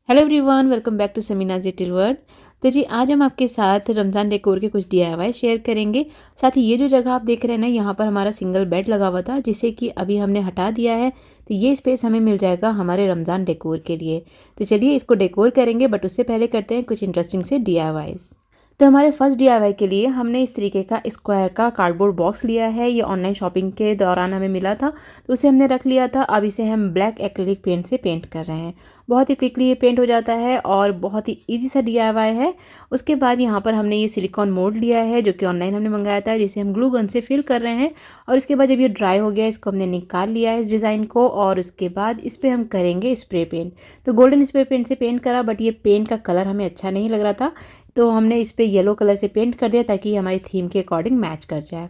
Hello everyone, welcome back to Sameena's little world. तो जी आज हम आपके साथ रमज़ान डेकोर के कुछ डीआईवाई शेयर करेंगे। साथ ही ये जो जगह आप देख रहे हैं ना, यहाँ पर हमारा सिंगल बेड लगा हुआ था जिसे कि अभी हमने हटा दिया है। तो ये स्पेस हमें मिल जाएगा हमारे रमज़ान डेकोर के लिए। तो चलिए इसको डेकोर करेंगे, बट उससे पहले करते हैं कुछ इंटरेस्टिंग से डीआईवाईज़। तो हमारे फर्स्ट डीआईवाई के लिए हमने इस तरीके का स्क्वायर का कार्डबोर्ड बॉक्स लिया है। ये ऑनलाइन शॉपिंग के दौरान हमें मिला था, तो उसे हमने रख लिया था। अब इसे हम ब्लैक एक्रिलिक पेंट से पेंट कर रहे हैं। बहुत ही क्विकली ये पेंट हो जाता है और बहुत ही इजी सा डीआईवाई है। उसके बाद यहाँ पर हमने ये सिलिकॉन मोल्ड लिया है जो कि ऑनलाइन हमने मंगाया था, जिसे हम ग्लू गन से फिल कर रहे हैं। और इसके बाद जब ये ड्राई हो गया, इसको हमने निकाल लिया है इस डिज़ाइन को, और उसके बाद इस पर हम करेंगे स्प्रे पेंट। तो गोल्डन स्प्रे पेंट से पेंट करा, बट ये पेंट का कलर हमें अच्छा नहीं लग रहा था, तो हमने इस पे येलो कलर से पेंट कर दिया ताकि हमारी थीम के अकॉर्डिंग मैच कर जाए।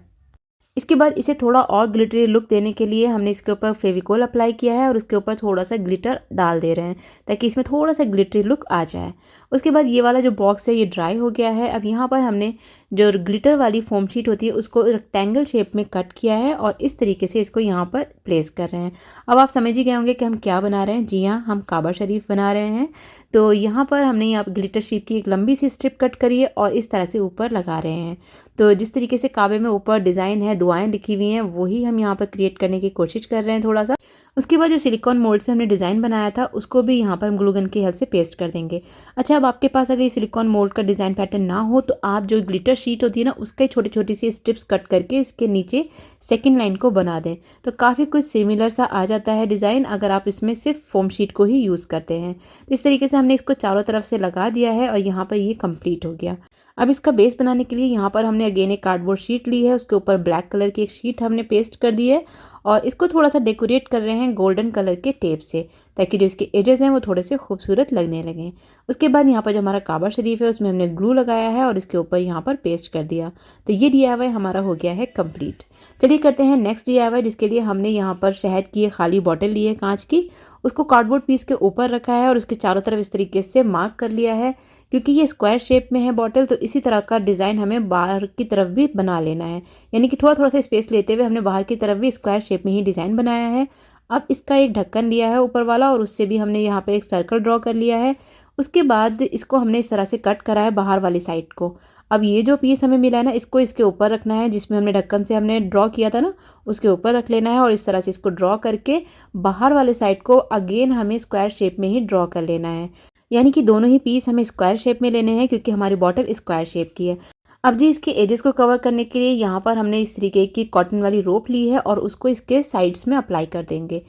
इसके बाद इसे थोड़ा और ग्लिटरी लुक देने के लिए हमने इसके ऊपर फेविकोल अप्लाई किया है और उसके ऊपर थोड़ा सा ग्लिटर डाल दे रहे हैं ताकि इसमें थोड़ा सा ग्लिटरी लुक आ जाए। उसके बाद ये वाला जो बॉक्स है ये ड्राई हो गया है। अब यहाँ पर हमने जो ग्लिटर वाली फोम शीट होती है उसको रेक्टेंगल शेप में कट किया है और इस तरीके से इसको यहाँ पर प्लेस कर रहे हैं। अब आप समझ ही गए होंगे कि हम क्या बना रहे हैं। जी हाँ, हम काबा शरीफ बना रहे हैं। तो यहाँ पर हमने यहाँ ग्लिटर शीट की एक लंबी सी स्ट्रिप कट करी है और इस तरह से ऊपर लगा रहे हैं। तो जिस तरीके से काबे में ऊपर डिज़ाइन है, दुआएं लिखी हुई हैं, वही हम यहाँ पर क्रिएट करने की कोशिश कर रहे हैं थोड़ा सा। उसके बाद जो सिलिकॉन मोल्ड से हमने डिज़ाइन बनाया था उसको भी यहाँ पर हम ग्लू गन की हेल्प से पेस्ट कर देंगे। अच्छा, अब आपके पास अगर ये सिलिकॉन मोल्ड का डिज़ाइन पैटर्न ना हो तो आप जो ग्लिटर शीट होती है ना, उसके छोटी छोटी सी स्ट्रिप्स कट करके इसके नीचे सेकेंड लाइन को बना दें, तो काफ़ी कुछ सिमिलर सा आ जाता है डिज़ाइन, अगर आप इसमें सिर्फ फोम शीट को ही यूज़ करते हैं। तो इस तरीके से हमने इसको चारों तरफ से लगा दिया है और यहाँ पर ये कंप्लीट हो गया। अब इसका बेस बनाने के लिए यहाँ पर हमने अगेन एक कार्डबोर्ड शीट ली है, उसके ऊपर ब्लैक कलर की एक शीट हमने पेस्ट कर दी है और इसको थोड़ा सा डेकोरेट कर रहे हैं गोल्डन कलर के टेप से, ताकि जो इसके एजेस हैं वो थोड़े से खूबसूरत लगने लगें। उसके बाद यहाँ पर जो हमारा काबा शरीफ है उसमें हमने ग्लू लगाया है और इसके ऊपर यहाँ पर पेस्ट कर दिया। तो ये डीआईवाई हमारा हो गया है कंप्लीट। चलिए करते हैं नेक्स्ट डीआईवाई, जिसके लिए हमने यहाँ पर शहद की एक खाली बॉटल ली है कांच की, उसको कार्डबोर्ड पीस के ऊपर रखा है और उसके चारों तरफ इस तरीके से मार्क कर लिया है। क्योंकि ये स्क्वायर शेप में है बॉटल, तो इसी तरह का डिज़ाइन हमें बाहर की तरफ भी बना लेना है, यानी कि थोड़ा थोड़ा सा स्पेस लेते हुए हमने बाहर की तरफ भी स्क्वायर शेप में ही डिज़ाइन बनाया है। अब इसका एक ढक्कन लिया है ऊपर वाला और उससे भी हमने यहाँ पे एक सर्कल ड्रॉ कर लिया है। उसके बाद इसको हमने इस तरह से कट करा है बाहर वाली साइड को। अब ये जो पीस हमें मिला है ना, इसको इसके ऊपर रखना है, जिसमें हमने ढक्कन से हमने ड्रॉ किया था ना, उसके ऊपर रख लेना है और इस तरह से इसको ड्रॉ करके बाहर वाले साइड को अगेन हमें स्क्वायर शेप में ही ड्रॉ कर लेना है। यानी कि दोनों ही पीस हमें स्क्वायर शेप में लेने हैं क्योंकि हमारी बॉटल स्क्वायर शेप की है। अब जी इसके एजेस को कवर करने के लिए यहाँ पर हमने इस तरीके की कॉटन वाली रोप ली है और उसको इसके साइड्स में अप्लाई कर देंगे।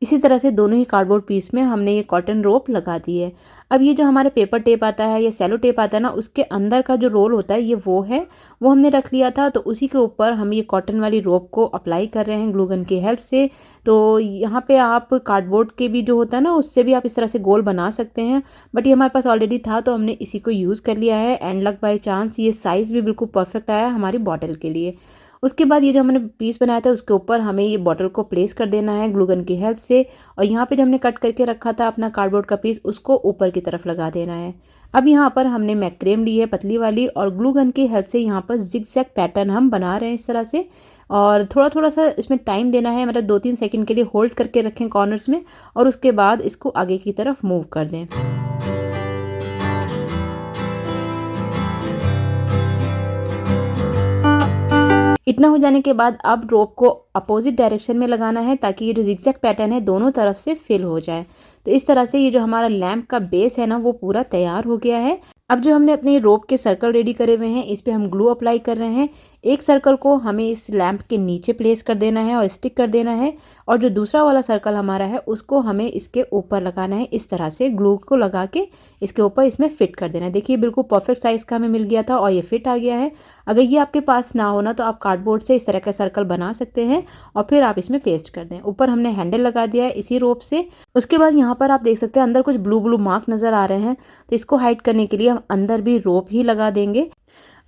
इसी तरह से दोनों ही कार्डबोर्ड पीस में हमने ये कॉटन रोप लगा दी है। अब ये जो हमारे पेपर टेप आता है या सेलो टेप आता है ना, उसके अंदर का जो रोल होता है ये वो है, वो हमने रख लिया था। तो उसी के ऊपर हम ये कॉटन वाली रोप को अप्लाई कर रहे हैं ग्लू गन की हेल्प से। तो यहाँ पे आप कार्डबोर्ड के भी जो होता है ना, उससे भी आप इस तरह से गोल बना सकते हैं, बट ये हमारे पास ऑलरेडी था तो हमने इसी को यूज़ कर लिया है। एंड लक बाई चांस ये साइज़ भी बिल्कुल परफेक्ट आया हमारी बॉटल के लिए। उसके बाद ये जो हमने पीस बनाया था उसके ऊपर हमें ये बॉटल को प्लेस कर देना है ग्लू गन की हेल्प से, और यहाँ पे जो हमने कट करके रखा था अपना कार्डबोर्ड का पीस, उसको ऊपर की तरफ लगा देना है। अब यहाँ पर हमने मैक्रेम ली है पतली वाली और ग्लू गन की हेल्प से यहाँ पर जिगजैग पैटर्न हम बना रहे हैं इस तरह से, और थोड़ा थोड़ा सा इसमें टाइम देना है, मतलब 2-3 सेकंड के लिए होल्ड करके रखें कॉर्नर्स में और उसके बाद इसको आगे की तरफ मूव कर दें। इतना हो जाने के बाद अब रोप को अपोजिट डायरेक्शन में लगाना है ताकि ये जो जिगजैग पैटर्न है दोनों तरफ से फिल हो जाए। तो इस तरह से ये जो हमारा लैंप का बेस है ना, वो पूरा तैयार हो गया है। अब जो हमने अपने रोप के सर्कल रेडी करे हुए हैं, इस पे हम ग्लू अप्लाई कर रहे हैं। एक सर्कल को हमें इस लैंप के नीचे प्लेस कर देना है और स्टिक कर देना है, और जो दूसरा वाला सर्कल हमारा है उसको हमें इसके ऊपर लगाना है। इस तरह से ग्लू को लगा के इसके ऊपर इसमें फिट कर देना है। देखिए बिल्कुल परफेक्ट साइज़ का हमें मिल गया था और ये फिट आ गया है। अगर ये आपके पास ना हो ना, तो आप कार्डबोर्ड से इस तरह का सर्कल बना सकते हैं और फिर आप इसमें पेस्ट कर दें। ऊपर हमने हैंडल लगा दिया है इसी रोप से। उसके बाद यहाँ पर आप देख सकते हैं अंदर कुछ ब्लू ब्लू मार्क नज़र आ रहे हैं, तो इसको हाइड करने के लिए हम अंदर भी रोप ही लगा देंगे।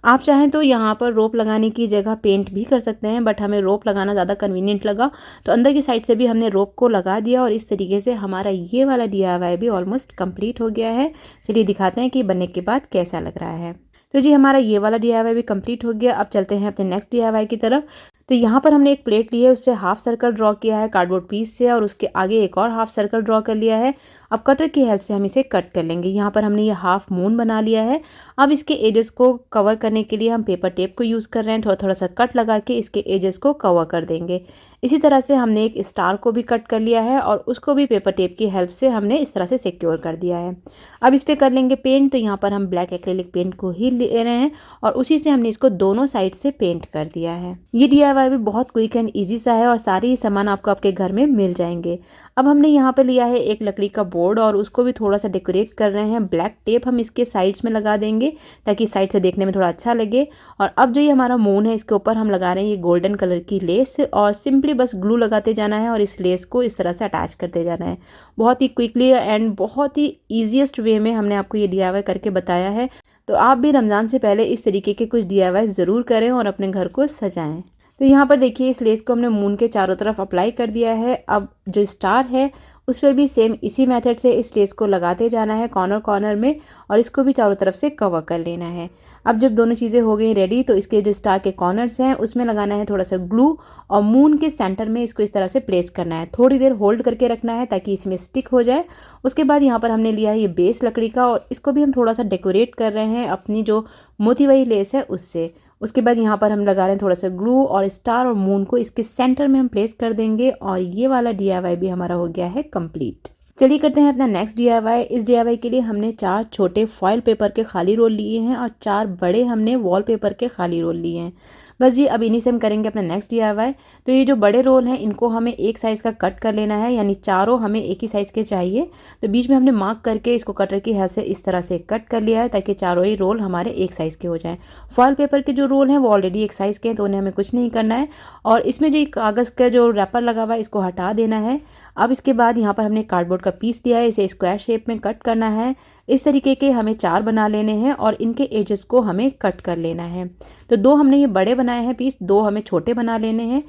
आप चाहें तो यहाँ पर रोप लगाने की जगह पेंट भी कर सकते हैं, बट हमें रोप लगाना ज़्यादा कन्वीनियंट लगा, तो अंदर की साइड से भी हमने रोप को लगा दिया और इस तरीके से हमारा ये वाला डीआईवाई भी ऑलमोस्ट कंप्लीट हो गया है। चलिए दिखाते हैं कि बनने के बाद कैसा लग रहा है। तो जी हमारा ये वाला डीआईवाई भी कंप्लीट हो गया। अब चलते हैं अपने नेक्स्ट डीआईवाई की तरफ। तो यहाँ पर हमने एक प्लेट ली है, उससे हाफ सर्कल ड्रॉ किया है कार्डबोर्ड पीस से और उसके आगे एक और हाफ सर्कल ड्रॉ कर लिया है। अब कटर की हेल्प से हम इसे कट कर लेंगे। यहाँ पर हमने ये हाफ मून बना लिया है। अब इसके एजेस को कवर करने के लिए हम पेपर टेप को यूज़ कर रहे हैं। थोड़ा थोड़ा सा कट लगा के इसके एजेस को कवर कर देंगे। इसी तरह से हमने एक स्टार को भी कट कर लिया है और उसको भी पेपर टेप की हेल्प से हमने इस तरह से सिक्योर कर दिया है। अब इस पर कर लेंगे पेंट। तो यहाँ पर हम ब्लैक एक्रेलिक पेंट को ही ले रहे हैं और उसी से हमने इसको दोनों साइड से पेंट कर दिया है। ये DIY भी बहुत क्विक एंड ईजी सा है और सारे ही सामान आपको आपके घर में मिल जाएंगे। अब हमने यहाँ पे लिया है एक लकड़ी का बोर्ड और उसको भी थोड़ा सा डेकोरेट कर रहे हैं। ब्लैक टेप हम इसके साइड्स में लगा देंगे ताकि साइड से देखने में थोड़ा अच्छा लगे। और अब जो ये हमारा मून है इसके ऊपर हम लगा रहे हैं ये गोल्डन कलर की लेस और सिंपली बस ग्लू लगाते जाना है और इस लेस को इस तरह से अटैच करते जाना है। बहुत ही क्विकली एंड बहुत ही ईजीएस्ट वे में हमने आपको ये DIY करके बताया है। तो आप भी रमज़ान से पहले इस तरीके के कुछ DIY ज़रूर करें और अपने घर को सजाएं। तो यहाँ पर देखिए इस लेस को हमने मून के चारों तरफ अप्लाई कर दिया है। अब जो स्टार है उस पर भी सेम इसी मेथड से इस लेस को लगाते जाना है कॉर्नर कॉर्नर में और इसको भी चारों तरफ से कवर कर लेना है। अब जब दोनों चीज़ें हो गई रेडी तो इसके जो स्टार के कॉर्नर्स हैं उसमें लगाना है थोड़ा सा ग्लू और मून के सेंटर में इसको इस तरह से प्लेस करना है। थोड़ी देर होल्ड करके रखना है ताकि इसमें स्टिक हो जाए। उसके बाद यहाँ पर हमने लिया है ये बेस लकड़ी का और इसको भी हम थोड़ा सा डेकोरेट कर रहे हैं अपनी जो मोती वाली लेस है उससे। उसके बाद यहाँ पर हम लगा रहे हैं थोड़ा सा ग्लू और स्टार और मून को इसके सेंटर में हम प्लेस कर देंगे और ये वाला DIY भी हमारा हो गया है कंप्लीट। चलिए करते हैं अपना नेक्स्ट DIY। इस DIY के लिए हमने 4 छोटे फॉयल पेपर के खाली रोल लिए हैं और 4 बड़े हमने वॉल पेपर के खाली रोल लिए हैं। बस जी अब इन्हीं से हम करेंगे अपना नेक्स्ट DIY। तो ये जो बड़े रोल हैं इनको हमें एक साइज़ का कट कर लेना है, यानी चारों हमें एक ही साइज़ के चाहिए। तो बीच में हमने मार्क करके इसको कटर की हेल्प से इस तरह से कट कर लिया है ताकि चारों ही रोल हमारे एक साइज़ के हो जाएं। फॉयल पेपर के जो रोल हैं वो ऑलरेडी एक साइज़ के हैं तो उन्हें हमें कुछ नहीं करना है। और इसमें जो कागज़ का जो रैपर लगा हुआ है इसको हटा देना है। अब इसके बाद यहाँ पर हमने कार्डबोर्ड का पीस लिया है, इसे स्क्वायर शेप में कट करना है। इस तरीके के हमें 4 बना लेने हैं और इनके एजेस को हमें कट कर लेना है। तो 2 हमने ये बड़े बनाए हैं पीस, 2 हमें छोटे बना लेने हैं।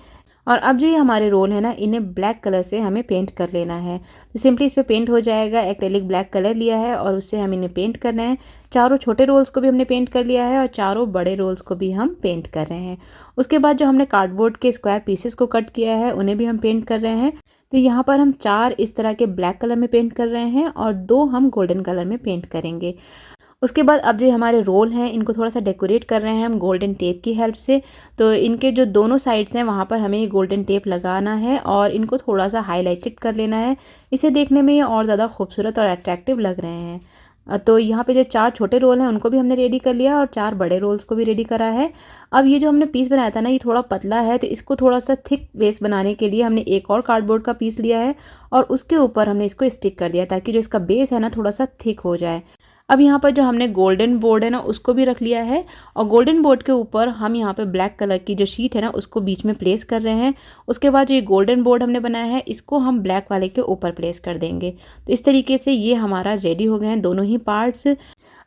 और अब जो ये हमारे रोल है ना इन्हें ब्लैक कलर से हमें पेंट कर लेना है। तो सिंपली इस पर पेंट हो जाएगा। एक्रेलिक ब्लैक कलर लिया है और उससे हम इन्हें पेंट करना है। चारों छोटे रोल्स को भी हमने पेंट कर लिया है और चारों बड़े रोल्स को भी हम पेंट कर रहे हैं। उसके बाद जो हमने कार्डबोर्ड के स्क्वायर पीसेस को कट किया है उन्हें भी हम पेंट कर रहे हैं। तो यहाँ पर हम 4 इस तरह के ब्लैक कलर में पेंट कर रहे हैं और 2 हम गोल्डन कलर में पेंट करेंगे। उसके बाद अब जो हमारे रोल हैं इनको थोड़ा सा डेकोरेट कर रहे हैं हम गोल्डन टेप की हेल्प से। तो इनके जो दोनों साइड्स हैं वहाँ पर हमें ये गोल्डन टेप लगाना है और इनको थोड़ा सा हाईलाइटेड कर लेना है। इसे देखने में ये और ज़्यादा खूबसूरत और अट्रैक्टिव लग रहे हैं। तो यहाँ पे जो 4 छोटे रोल हैं उनको भी हमने रेडी कर लिया और 4 बड़े रोल्स को भी रेडी करा है। अब ये जो हमने पीस बनाया था ना ये थोड़ा पतला है तो इसको थोड़ा सा थिक बेस बनाने के लिए हमने एक और कार्डबोर्ड का पीस लिया है और उसके ऊपर हमने इसको स्टिक कर दिया ताकि जो इसका बेस है ना थोड़ा सा थिक हो जाए। अब यहाँ पर जो हमने गोल्डन बोर्ड है ना उसको भी रख लिया है और गोल्डन बोर्ड के ऊपर हम यहाँ पे ब्लैक कलर की जो शीट है ना उसको बीच में प्लेस कर रहे हैं। उसके बाद जो ये गोल्डन बोर्ड हमने बनाया है इसको हम ब्लैक वाले के ऊपर प्लेस कर देंगे। तो इस तरीके से ये हमारा रेडी हो गए हैं दोनों ही पार्ट्स।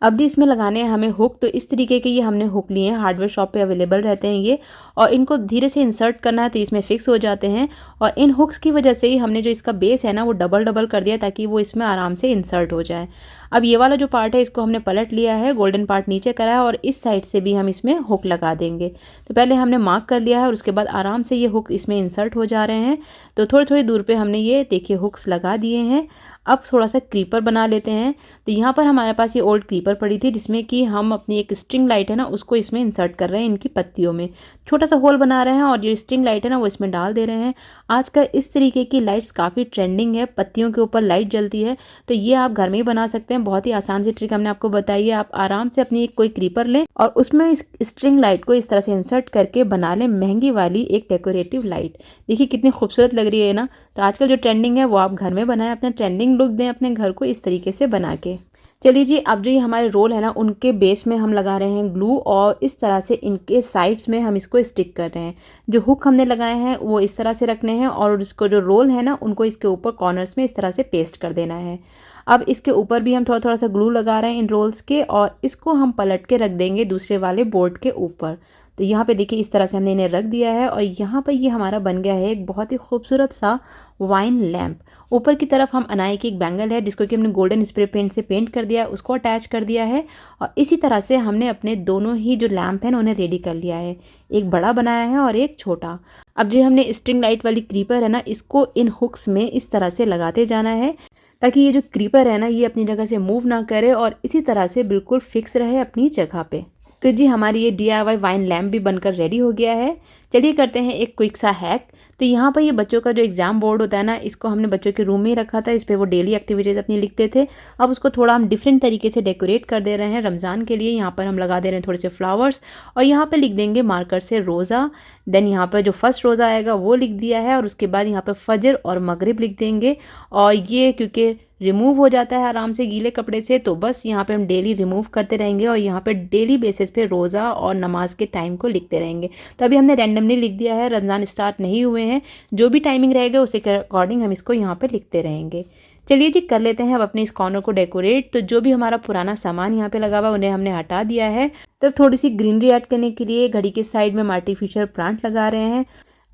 अब भी इसमें लगाने हैं हमें हुक। तो इस तरीके के ये हमने हुक लिए हैं, हार्डवेयर शॉप पे अवेलेबल रहते हैं ये, और इनको धीरे से इंसर्ट करना है तो इसमें फिक्स हो जाते हैं। और इन हुक्स की वजह से ही हमने जो इसका बेस है ना वो डबल कर दिया ताकि वो इसमें आराम से इंसर्ट हो जाए। अब ये वाला जो पार्ट है इसको हमने पलट लिया है, गोल्डन पार्ट नीचे करा है और इस साइड से भी हम इसमें हुक लगा देंगे। तो पहले हमने मार्क कर लिया है और उसके बाद आराम से ये हुक इसमें इंसर्ट हो जा रहे हैं। तो थोड़ी थोड़ी दूर पे हमने ये देखिए हुक्स लगा दिए हैं। अब थोड़ा सा क्रीपर बना लेते हैं। तो यहाँ पर हमारे पास ये ओल्ड क्रीपर पड़ी थी जिसमें कि हम अपनी एक स्ट्रिंग लाइट है ना उसको इसमें इंसर्ट कर रहे हैं, इनकी पत्तियों में छोटा सा होल बना रहे हैं और जो स्ट्रिंग लाइट है ना वो इसमें डाल दे रहे हैं। आजकल इस तरीके की लाइट्स काफ़ी ट्रेंडिंग है, पत्तियों के ऊपर लाइट जलती है। तो ये आप घर में ही बना सकते हैं, बहुत ही आसान सी ट्रिक हमने आपको बताई है। आप आराम से अपनी कोई क्रीपर लें और उसमें इस स्ट्रिंग लाइट को इस तरह से इंसर्ट करके बना लें महंगी वाली एक डेकोरेटिव लाइट। देखिए कितनी खूबसूरत लग रही है ना। तो आजकल जो ट्रेंडिंग है वो आप घर में बनाएं, अपना ट्रेंडिंग लुक दें अपने घर को इस तरीके से बना के। चलिए जी, अब जो ये हमारे रोल है ना उनके बेस में हम लगा रहे हैं ग्लू और इस तरह से इनके साइड्स में हम इसको स्टिक कर रहे हैं। जो हुक हमने लगाए हैं वो इस तरह से रखने हैं और उसको जो रोल है ना उनको इसके ऊपर कॉर्नर्स में इस तरह से पेस्ट कर देना है। अब इसके ऊपर भी हम थोड़ा थोड़ा सा ग्लू लगा रहे हैं इन रोल्स के और इसको हम पलट के रख देंगे दूसरे वाले बोर्ड के ऊपर। तो यहाँ पे देखिए इस तरह से हमने इन्हें रख दिया है और यहाँ पर ये हमारा बन गया है एक बहुत ही खूबसूरत सा वाइन लैम्प। ऊपर की तरफ हम अनाई की एक बैंगल है जिसको कि हमने गोल्डन स्प्रे पेंट से पेंट कर दिया है, उसको अटैच कर दिया है। और इसी तरह से हमने अपने दोनों ही जो लैंप हैं उन्हें रेडी कर लिया है, एक बड़ा बनाया है और एक छोटा। अब जो हमने स्ट्रिंग लाइट वाली क्रीपर है ना, इसको इन हुक्स में इस तरह से लगाते जाना है ताकि ये जो क्रीपर है ना ये अपनी जगह से मूव ना करे और इसी तरह से बिल्कुल फिक्स रहे अपनी जगह पे। तो जी हमारी ये DIY वाइन लैम्प भी बनकर रेडी हो गया है। चलिए करते हैं एक क्विक सा हैक। तो यहाँ पर ये बच्चों का जो एग्ज़ाम बोर्ड होता है ना, इसको हमने बच्चों के रूम में ही रखा था, इस पर वो डेली एक्टिविटीज़ अपनी लिखते थे। अब उसको थोड़ा हम डिफरेंट तरीके से डेकोरेट कर दे रहे हैं रमज़ान के लिए। यहाँ पर हम लगा दे रहे हैं थोड़े से फ्लावर्स और यहाँ पर लिख देंगे मार्कर से रोज़ा। देन यहाँ पर जो फर्स्ट रोज़ा आएगा वो लिख दिया है और उसके बाद यहाँ पर फजर और मगरिब लिख देंगे। और ये क्योंकि रिमूव हो जाता है आराम से गीले कपड़े से, तो बस यहाँ पे हम डेली रिमूव करते रहेंगे और यहाँ पे डेली बेसिस पे रोज़ा और नमाज के टाइम को लिखते रहेंगे। तो अभी हमने रैंडमली लिख दिया है, रमज़ान स्टार्ट नहीं हुए हैं, जो भी टाइमिंग रहेगा उसी के अकॉर्डिंग हम इसको यहाँ पे लिखते रहेंगे। चलिए जी कर लेते हैं अब अपने इस कॉर्नर को डेकोरेट। तो जो भी हमारा पुराना सामान यहाँ पे लगा हुआ उन्हें हमने हटा दिया है। तो थोड़ी सी ग्रीनरी ऐड करने के लिए घड़ी के साइड में हम आर्टिफिशियल प्लांट लगा रहे हैं।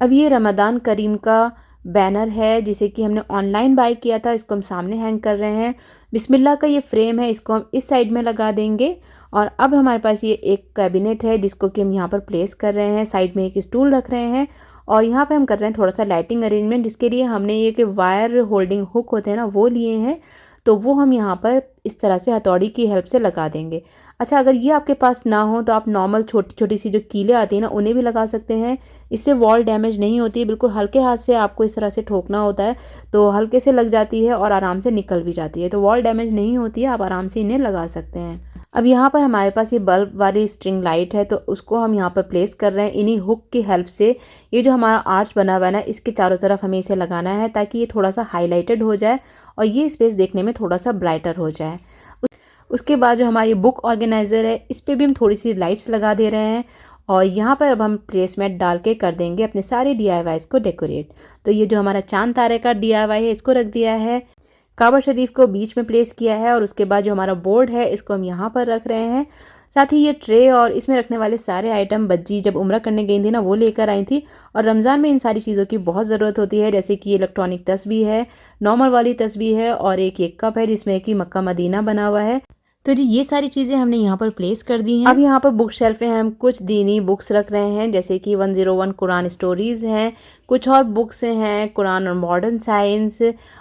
अब ये रमज़ान करीम का बैनर है जिसे कि हमने ऑनलाइन बाय किया था, इसको हम सामने हैंग कर रहे हैं। बिस्मिल्लाह का ये फ्रेम है, इसको हम इस साइड में लगा देंगे। और अब हमारे पास ये एक कैबिनेट है जिसको कि हम यहाँ पर प्लेस कर रहे हैं। साइड में एक स्टूल रख रहे हैं और यहाँ पे हम कर रहे हैं थोड़ा सा लाइटिंग अरेंजमेंट, जिसके लिए हमने ये कि वायर होल्डिंग हुक होते हैं ना वो लिए हैं, तो वो हम यहाँ पर इस तरह से हथौड़ी की हेल्प से लगा देंगे। अच्छा, अगर ये आपके पास ना हो तो आप नॉर्मल छोटी छोटी सी जो कीलें आती हैं ना उन्हें भी लगा सकते हैं। इससे वॉल डैमेज नहीं होती है, बिल्कुल हल्के हाथ से आपको इस तरह से ठोकना होता है तो हल्के से लग जाती है और आराम से निकल भी जाती है, तो वॉल डैमेज नहीं होती है, आप आराम से इन्हें लगा सकते हैं। अब यहाँ पर हमारे पास ये बल्ब वाली स्ट्रिंग लाइट है, तो उसको हम यहाँ पर प्लेस कर रहे हैं इन्हीं हुक की हेल्प से। ये जो हमारा आर्च बना हुआ है ना, इसके चारों तरफ हमें इसे लगाना है ताकि ये थोड़ा सा हाईलाइटेड हो जाए और ये स्पेस देखने में थोड़ा सा ब्राइटर हो जाए। उसके बाद जो हमारी बुक ऑर्गेनाइज़र है इस पर भी हम थोड़ी सी लाइट्स लगा दे रहे हैं और यहाँ पर अब हम प्लेसमेट डाल के कर देंगे अपने सारे DIYs को डेकोरेट। तो ये जो हमारा चांद तारे का DIY है इसको रख दिया है, काबा शरीफ को बीच में प्लेस किया है और उसके बाद जो हमारा बोर्ड है इसको हम यहाँ पर रख रहे हैं। साथ ही ये ट्रे और इसमें रखने वाले सारे आइटम बज्जी जब उम्रा करने गई थी ना वो लेकर आई थी, और रमज़ान में इन सारी चीज़ों की बहुत ज़रूरत होती है, जैसे कि इलेक्ट्रॉनिक तस्बीह है, नॉर्मल वाली तस्बीह है और एक कप है जिसमें कि मक्का मदीना बना हुआ है। तो जी ये सारी चीज़ें हमने यहाँ पर प्लेस कर दी हैं। अब यहाँ पर बुक शेल्फ में हम कुछ दीनी बुक्स रख रहे हैं, जैसे कि 101 कुरान स्टोरीज़ हैं, कुछ और बुक्स हैं कुरान और मॉडर्न साइंस,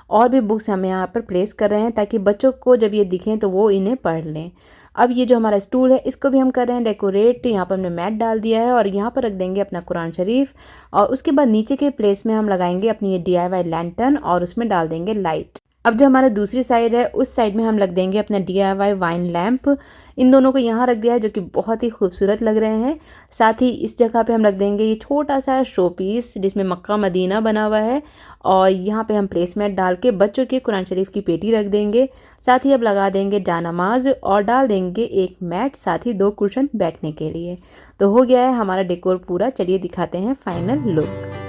और भी बुक्स हम यहाँ पर प्लेस कर रहे हैं ताकि बच्चों को जब ये दिखें तो वो इन्हें पढ़ लें। अब ये जो हमारा स्टूल है इसको भी हम कर रहे हैं डेकोरेट। यहाँ पर हमने मैट डाल दिया है और यहाँ पर रख देंगे अपना कुरान शरीफ, और उसके बाद नीचे के प्लेस में हम लगाएंगे अपनी ये DIY लैंटर्न और उसमें डाल देंगे लाइट। अब जो हमारा दूसरी साइड है उस साइड में हम लग देंगे अपना DIY वाइन लैंप। इन दोनों को यहाँ रख दिया है जो कि बहुत ही खूबसूरत लग रहे हैं। साथ ही इस जगह पे हम रख देंगे ये छोटा सा शो पीस जिसमें मक्का मदीना बना हुआ है, और यहाँ पे हम प्लेसमेट डाल के बच्चों के कुरान शरीफ की पेटी रख देंगे। साथ ही अब लगा देंगे जानमाज और डाल देंगे एक मैट, साथ ही 2 कुशन बैठने के लिए। तो हो गया है हमारा डेकोर पूरा। चलिए दिखाते हैं फाइनल लुक।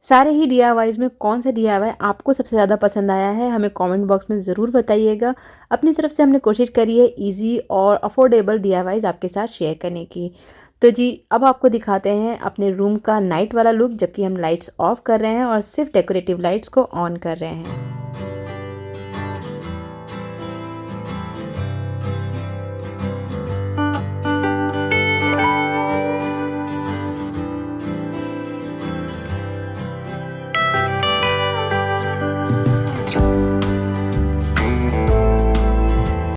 सारे ही DIYs में कौन सा DIY आपको सबसे ज़्यादा पसंद आया है हमें कमेंट बॉक्स में ज़रूर बताइएगा। अपनी तरफ से हमने कोशिश करी है इजी और अफोर्डेबल DIYs आपके साथ शेयर करने की। तो जी अब आपको दिखाते हैं अपने रूम का नाइट वाला लुक, जबकि हम लाइट्स ऑफ कर रहे हैं और सिर्फ डेकोरेटिव लाइट्स को ऑन कर रहे हैं।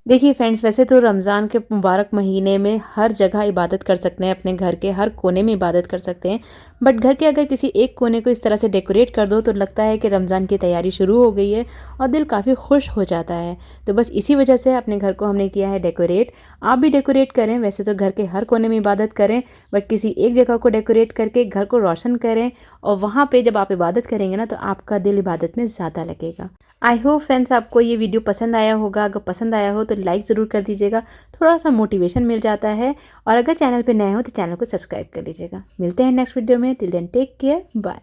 देखिए फ्रेंड्स, वैसे तो रमज़ान के मुबारक महीने में हर जगह इबादत कर सकते हैं, अपने घर के हर कोने में इबादत कर सकते हैं। बट घर के अगर किसी एक कोने को इस तरह से डेकोरेट कर दो तो लगता है कि रमज़ान की तैयारी शुरू हो गई है और दिल काफ़ी खुश हो जाता है। तो बस इसी वजह से अपने घर को हमने किया है डेकोरेट। आप भी डेकोरेट करें, वैसे तो घर के हर कोने में इबादत करें, बट किसी एक जगह को डेकोरेट करके घर को रोशन करें और वहाँ पे जब आप इबादत करेंगे ना तो आपका दिल इबादत में ज़्यादा लगेगा। आई होप फ्रेंड्स आपको ये वीडियो पसंद आया होगा। अगर पसंद आया हो तो लाइक ज़रूर कर दीजिएगा, थोड़ा सा मोटिवेशन मिल जाता है। और अगर चैनल पे नए हो तो चैनल को सब्सक्राइब कर लीजिएगा। मिलते हैं नेक्स्ट वीडियो में। Till then take care, bye.